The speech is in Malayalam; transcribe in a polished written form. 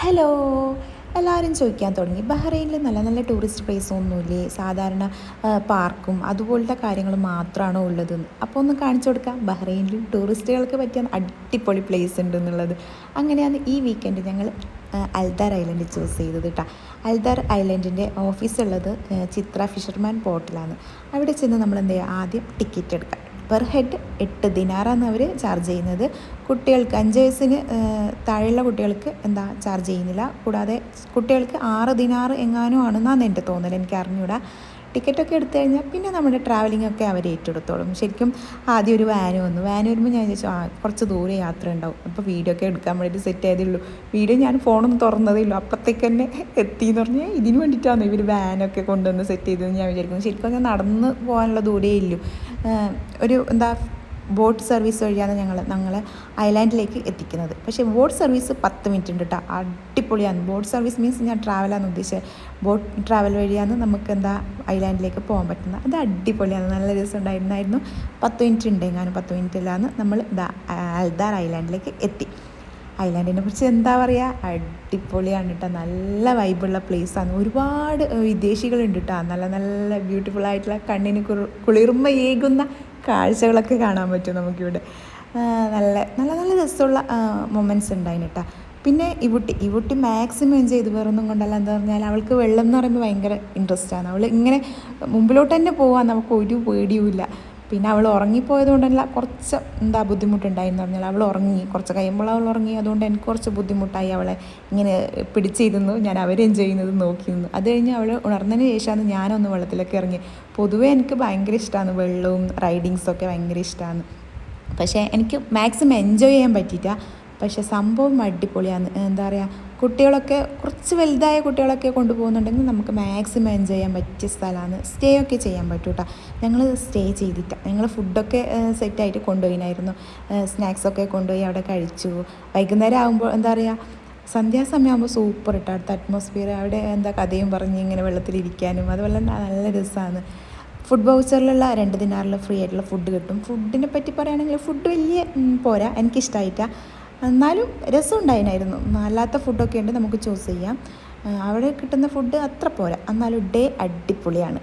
ഹലോ, എല്ലാവരും ചോദിക്കാൻ തുടങ്ങി ബഹ്റൈനിൽ നല്ല നല്ല ടൂറിസ്റ്റ് പ്ലേസ് ഒന്നുമില്ലേ, സാധാരണ പാർക്കും അതുപോലത്തെ കാര്യങ്ങൾ മാത്രമാണോ ഉള്ളതെന്ന്. അപ്പോൾ ഒന്ന് കാണിച്ചു കൊടുക്കാം, ബഹ്റൈനിൽ ടൂറിസ്റ്റുകൾക്ക് പറ്റിയ അടിപൊളി പ്ലേസ് ഉണ്ട് എന്നുള്ളത്. അങ്ങനെയാണ് ഈ വീക്കെൻഡ് ഞങ്ങൾ അൽദാർ ഐലൻഡ് ചൂസ് ചെയ്തത് കേട്ടോ. അൽദാർ ഐലൻഡിൻ്റെ ഓഫീസുള്ളത് ചിത്ര ഫിഷർമാൻ പോർട്ടിലാണ്. അവിടെ ചെന്ന് നമ്മൾ എന്ത് ചെയ്യുക, ആദ്യം ടിക്കറ്റ് എടുക്കുക. പെർ ഹെഡ് 8 ദിനാറാണ് അവർ ചാർജ് ചെയ്യുന്നത്. കുട്ടികൾക്ക് 5 വയസ്സിന് താഴെയുള്ള കുട്ടികൾക്ക് ചാർജ് ചെയ്യുന്നില്ല. കൂടാതെ കുട്ടികൾക്ക് 6 ദിനാറ് എങ്ങാനും ആണെന്നാണ് എൻ്റെ തോന്നൽ, എനിക്ക് അറിഞ്ഞൂടാ. ടിക്കറ്റൊക്കെ എടുത്തു കഴിഞ്ഞാൽ പിന്നെ നമ്മുടെ ട്രാവലിംഗ് ഒക്കെ അവർ ഏറ്റെടുത്തോളും. ശരിക്കും ആദ്യം ഒരു വാന് വരുമ്പോൾ ഞാൻ ചോദിച്ചു കുറച്ച് ദൂരെ യാത്ര ഉണ്ടാവും, അപ്പോൾ വീഡിയോ ഒക്കെ എടുക്കാൻ വേണ്ടിയിട്ട് സെറ്റ് ചെയ്തേ ഉള്ളൂ. വീഡിയോ ഞാൻ ഫോണൊന്നും തുറന്നതേ ഉള്ളൂ, അപ്പോഴത്തേക്ക് തന്നെ എത്തിയെന്ന് പറഞ്ഞാൽ ഇതിന് വേണ്ടിയിട്ടാണ് ഇവർ വാനൊക്കെ കൊണ്ടുവന്ന് സെറ്റ് ചെയ്തതെന്ന് ഞാൻ വിചാരിക്കുന്നു. ശരിക്കും ഞാൻ നടന്ന് പോകാനുള്ള ദൂരേ ഇല്ലൂ. ഒരു ബോട്ട് സർവീസ് വഴിയാണ് ഞങ്ങളെ ഐലാൻഡിലേക്ക് എത്തിക്കുന്നത്. പക്ഷേ ബോട്ട് സർവീസ് 10 മിനിറ്റ് ഉണ്ട് കേട്ടോ. അടിപൊളിയാണ്. ബോട്ട് സർവീസ് മീൻസ് ഞാൻ ട്രാവലാണ് ഉദ്ദേശിച്ചത്. ബോട്ട് ട്രാവൽ വഴിയാണ് നമുക്ക് ഐലാൻഡിലേക്ക് പോകാൻ പറ്റുന്നത്. അത് അടിപൊളിയാണ്, നല്ല രസം ഉണ്ടായിരുന്നു. 10 മിനിറ്റ് ഉണ്ട്, എങ്ങാനും 10 മിനിറ്റിലാണ് നമ്മൾ അൽദാർ ഐലാൻഡിലേക്ക് എത്തി. ഐലാൻഡിനെ കുറിച്ച് എന്താ പറയുക, അടിപൊളിയാണ് കേട്ടോ. നല്ല വൈബുള്ള പ്ലേസാണ്. ഒരുപാട് വിദേശികളുണ്ട് കേട്ടോ. നല്ല നല്ല ബ്യൂട്ടിഫുൾ ആയിട്ടുള്ള കണ്ണിന് കുളിർമയേകുന്ന കാഴ്ചകളൊക്കെ കാണാൻ പറ്റും നമുക്കിവിടെ. നല്ല നല്ല നല്ല രസമുള്ള മൊമെൻറ്റ്സ് ഉണ്ടായിന് കേട്ടോ. പിന്നെ ഇവുട്ടി മാക്സിമം എൻജോയ് ചെയ്ത്, വേറൊന്നും കൊണ്ടല്ല. എന്താ പറഞ്ഞാൽ അവൾക്ക് വെള്ളം എന്ന് പറയുമ്പോൾ ഭയങ്കര ഇൻട്രസ്റ്റാണ്. അവൾ ഇങ്ങനെ മുമ്പിലോട്ട് തന്നെ പോകാൻ നമുക്ക് ഒരു പേടിയുമില്ല. പിന്നെ അവൾ ഉറങ്ങിപ്പോയത് കൊണ്ടല്ല കുറച്ച് ബുദ്ധിമുട്ടുണ്ടായിരുന്നു പറഞ്ഞാൽ. അവൾ ഉറങ്ങി, കുറച്ച് കഴിയുമ്പോൾ അവൾ ഉറങ്ങി. അതുകൊണ്ട് എനിക്ക് കുറച്ച് ബുദ്ധിമുട്ടായി. അവളെ ഇങ്ങനെ പിടിച്ചിരുന്നു, ഞാൻ അവർ എൻജോയ് ചെയ്യുന്നത് നോക്കി നിന്നു. അത് കഴിഞ്ഞ് അവൾ ഉണർന്നതിന് ശേഷമാണ് ഞാനൊന്ന് വെള്ളത്തിലൊക്കെ ഇറങ്ങി. പൊതുവേ എനിക്ക് ഭയങ്കര ഇഷ്ടമാണ് വെള്ളവും റൈഡിങ്സൊക്കെ ഭയങ്കര ഇഷ്ടമാണ്. പക്ഷേ എനിക്ക് മാക്സിമം എൻജോയ് ചെയ്യാൻ പറ്റിയില്ല. പക്ഷേ സംഭവം അടിപൊളിയാണ്. എന്താ പറയുക, കുട്ടികളൊക്കെ കുറച്ച് വലുതായ കുട്ടികളൊക്കെ കൊണ്ടുപോകുന്നുണ്ടെങ്കിൽ നമുക്ക് മാക്സിമം എൻജോയ് ചെയ്യാൻ പറ്റിയ സ്ഥലമാണ്. സ്റ്റേ ഒക്കെ ചെയ്യാൻ പറ്റും കേട്ടോ. ഞങ്ങൾ സ്റ്റേ ചെയ്തിട്ട് ഞങ്ങൾ ഫുഡൊക്കെ സെറ്റായിട്ട് കൊണ്ടുപോയിനായിരുന്നു. സ്നാക്സൊക്കെ കൊണ്ടുപോയി അവിടെ കഴിച്ചു. വൈകുന്നേരം ആകുമ്പോൾ എന്താ പറയുക, സന്ധ്യാസമയം ആകുമ്പോൾ സൂപ്പർ കേട്ടോ. അടുത്ത അറ്റ്മോസ്ഫിയർ അവിടെ കഥയും പറഞ്ഞ് ഇങ്ങനെ വെള്ളത്തിലിരിക്കാനും അതുപോലെ നല്ല രസമാണ്. ഫുഡ് വൗച്ചറിലുള്ള 2 ദിനാറിൽ ഫ്രീ ആയിട്ടുള്ള ഫുഡ് കിട്ടും. ഫുഡിനെ പറ്റി പറയുകയാണെങ്കിൽ ഫുഡ് വലിയ പോരാ, എനിക്കിഷ്ടമായിട്ടാണ്. എന്നാലും രസം ഉണ്ടായിരുന്നു. അല്ലാത്ത ഫുഡൊക്കെ ഉണ്ട്, നമുക്ക് ചൂസ് ചെയ്യാം. അവിടെ കിട്ടുന്ന ഫുഡ് അത്ര പോരാ, എന്നാലും ഡേ അടിപൊളിയാണ്.